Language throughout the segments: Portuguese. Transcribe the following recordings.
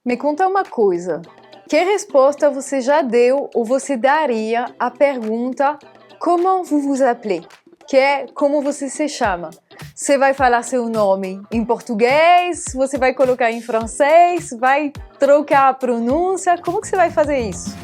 Me conta uma coisa, que resposta você já deu ou você daria à pergunta Comment vous vous appelez? Que é como você se chama. Você vai falar seu nome em português, você vai colocar em francês, vai trocar a pronúncia, como que você vai fazer isso?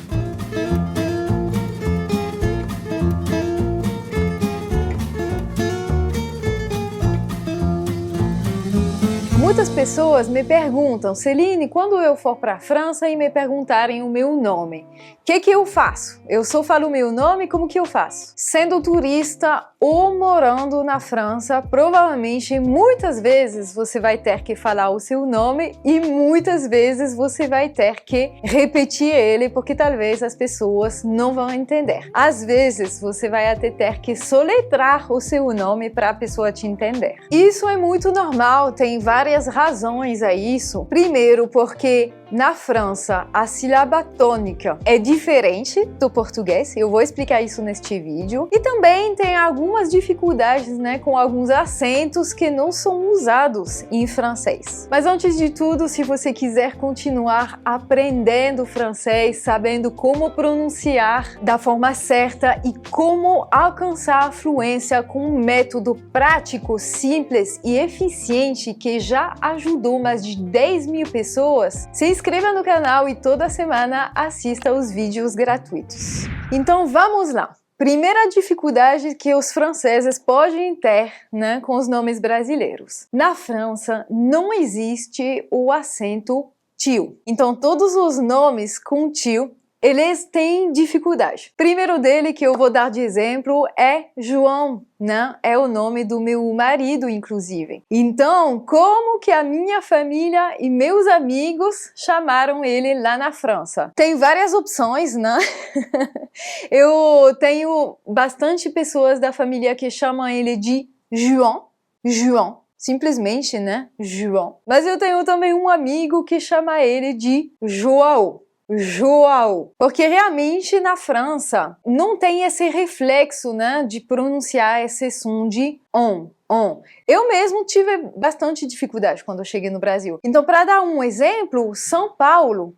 Muitas pessoas me perguntam, Celine, quando eu for para a França e me perguntarem o meu nome, o que eu faço? Eu só falo o meu nome, como que eu faço? Sendo turista ou morando na França, provavelmente muitas vezes você vai ter que falar o seu nome e muitas vezes você vai ter que repetir ele porque talvez as pessoas não vão entender. Às vezes você vai até ter que soletrar o seu nome para a pessoa te entender. Isso é muito normal, tem várias razões a isso. Primeiro, porque na França, a sílaba tônica é diferente do português, eu vou explicar isso neste vídeo. E também tem algumas dificuldades, com alguns acentos que não são usados em francês. Mas antes de tudo, se você quiser continuar aprendendo francês, sabendo como pronunciar da forma certa e como alcançar a fluência com um método prático, simples e eficiente que já ajudou mais de 10 mil pessoas, se inscreva no canal e toda semana assista os vídeos gratuitos. Então vamos lá! Primeira dificuldade que os franceses podem ter com os nomes brasileiros. Na França não existe o acento tio. Então todos os nomes com tio eles têm dificuldade. Primeiro dele que eu vou dar de exemplo é João, É o nome do meu marido, inclusive. Então, como que a minha família e meus amigos chamaram ele lá na França? Tem várias opções, Eu tenho bastante pessoas da família que chamam ele de João, João. Simplesmente, João. Mas eu tenho também um amigo que chama ele de João. João, porque realmente na França não tem esse reflexo, de pronunciar esse som de on. Eu mesmo tive bastante dificuldade quando eu cheguei no Brasil. Então, para dar um exemplo, São Paulo,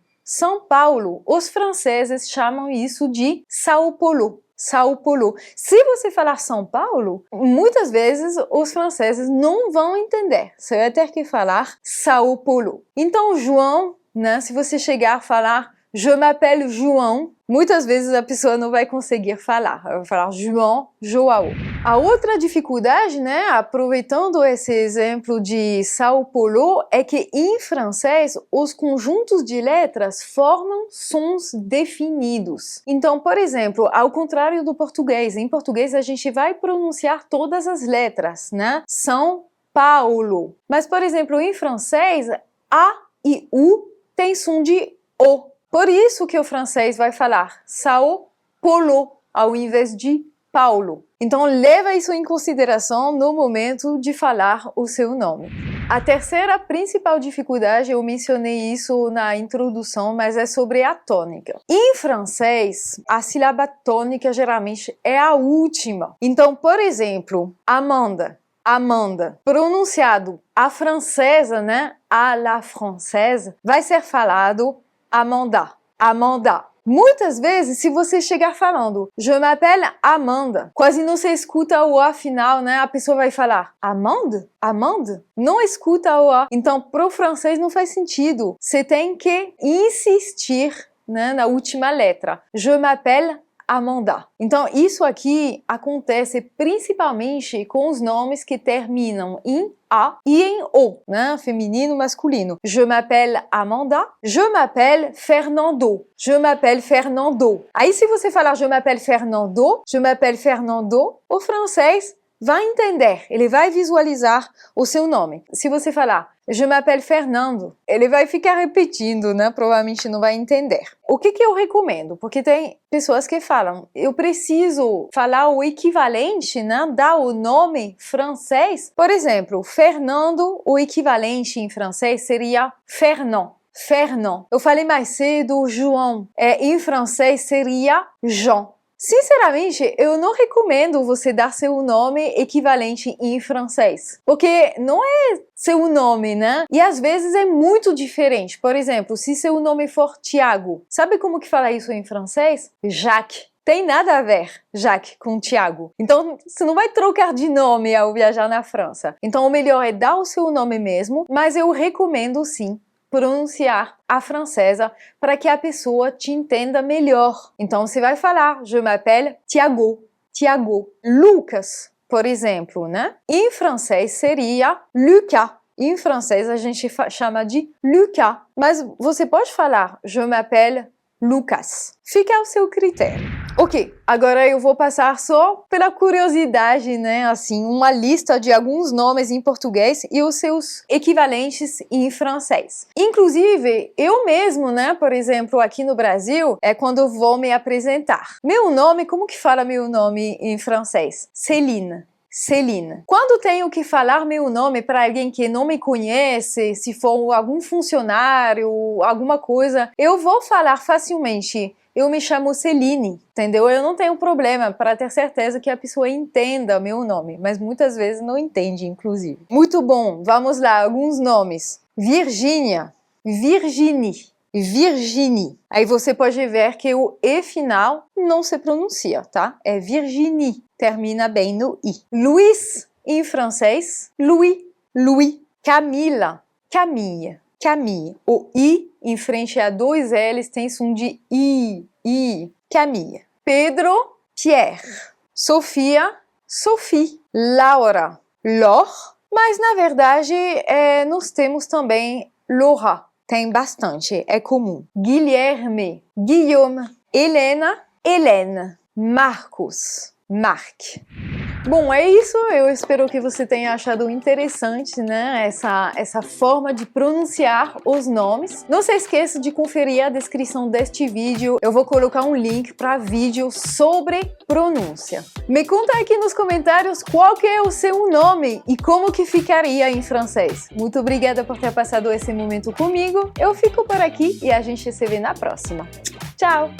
os franceses chamam isso de São Paulo. São Paulo. Se você falar São Paulo, muitas vezes os franceses não vão entender. Você vai ter que falar São Paulo. Então, João, se você chegar a falar Je m'appelle João, muitas vezes a pessoa não vai conseguir falar. Ela vai falar João, João. A outra dificuldade, aproveitando esse exemplo de São Paulo, é que em francês os conjuntos de letras formam sons definidos. Então, por exemplo, ao contrário do português, em português a gente vai pronunciar todas as letras, São Paulo. Mas, por exemplo, em francês, A e U tem som de O. Por isso que o francês vai falar São Paulo ao invés de Paulo. Então leva isso em consideração no momento de falar o seu nome. A terceira principal dificuldade, eu mencionei isso na introdução, mas é sobre a tônica. Em francês, a sílaba tônica geralmente é a última. Então, por exemplo, Amanda, pronunciado a francesa, à la française, vai ser falado Amanda. Muitas vezes, se você chegar falando Je m'appelle Amanda, quase não se escuta o A final, A pessoa vai falar Amanda? Não escuta o A. Então, pro francês não faz sentido. Você tem que insistir, na última letra. Je m'appelle Amanda. Então, isso aqui acontece principalmente com os nomes que terminam em A e em O, feminino, masculino. Je m'appelle Amanda, je m'appelle Fernando. Aí, se você falar je m'appelle Fernando, o francês vai entender, ele vai visualizar o seu nome. Se você falar Je m'appelle Fernando, ele vai ficar repetindo, provavelmente não vai entender. O que eu recomendo? Porque tem pessoas que falam, eu preciso falar o equivalente, dar o nome francês. Por exemplo, Fernando, o equivalente em francês seria Fernand. Eu falei mais cedo, João, em francês seria Jean. Sinceramente, eu não recomendo você dar seu nome equivalente em francês, porque não é seu nome, né? E às vezes é muito diferente. Por exemplo, se seu nome for Tiago, sabe como que fala isso em francês? Jacques. Tem nada a ver, Jacques, com Tiago. Então, você não vai trocar de nome ao viajar na França. Então, o melhor é dar o seu nome mesmo, mas eu recomendo sim pronunciar a francesa para que a pessoa te entenda melhor. Então, você vai falar, je m'appelle Tiago, Tiago, Lucas, por exemplo, né? Em francês seria Lucas. Em francês a gente chama de Lucas, mas você pode falar, je m'appelle Lucas. Fica ao seu critério. Ok, agora eu vou passar só pela curiosidade, né, assim, uma lista de alguns nomes em português e os seus equivalentes em francês. Inclusive, eu mesmo, né, por exemplo, aqui no Brasil, é quando eu vou me apresentar. Meu nome, como que fala meu nome em francês? Céline. Céline. Quando tenho que falar meu nome para alguém que não me conhece, se for algum funcionário, alguma coisa, eu vou falar facilmente. Eu me chamo Céline, entendeu? Eu não tenho problema para ter certeza que a pessoa entenda meu nome, mas muitas vezes não entende, inclusive. Muito bom, vamos lá, alguns nomes. Virgínia, Virginie, Virginie. Aí você pode ver que o E final não se pronuncia, tá? É Virginie, termina bem no I. Luiz, em francês, Louis, Louis. Camila, Camille, Camille. O I em frente a dois L's tem som de I, Camille. Pedro, Pierre. Sofia, Sophie. Laura, Laure. Mas na verdade nós temos também Laura. Tem bastante, é comum. Guilherme, Guillaume. Helena, Hélène. Marcos, Marc. Bom, é isso. Eu espero que você tenha achado interessante, né, essa forma de pronunciar os nomes. Não se esqueça de conferir a descrição deste vídeo. Eu vou colocar um link para vídeo sobre pronúncia. Me conta aqui nos comentários qual que é o seu nome e como que ficaria em francês. Muito obrigada por ter passado esse momento comigo. Eu fico por aqui e a gente se vê na próxima. Tchau!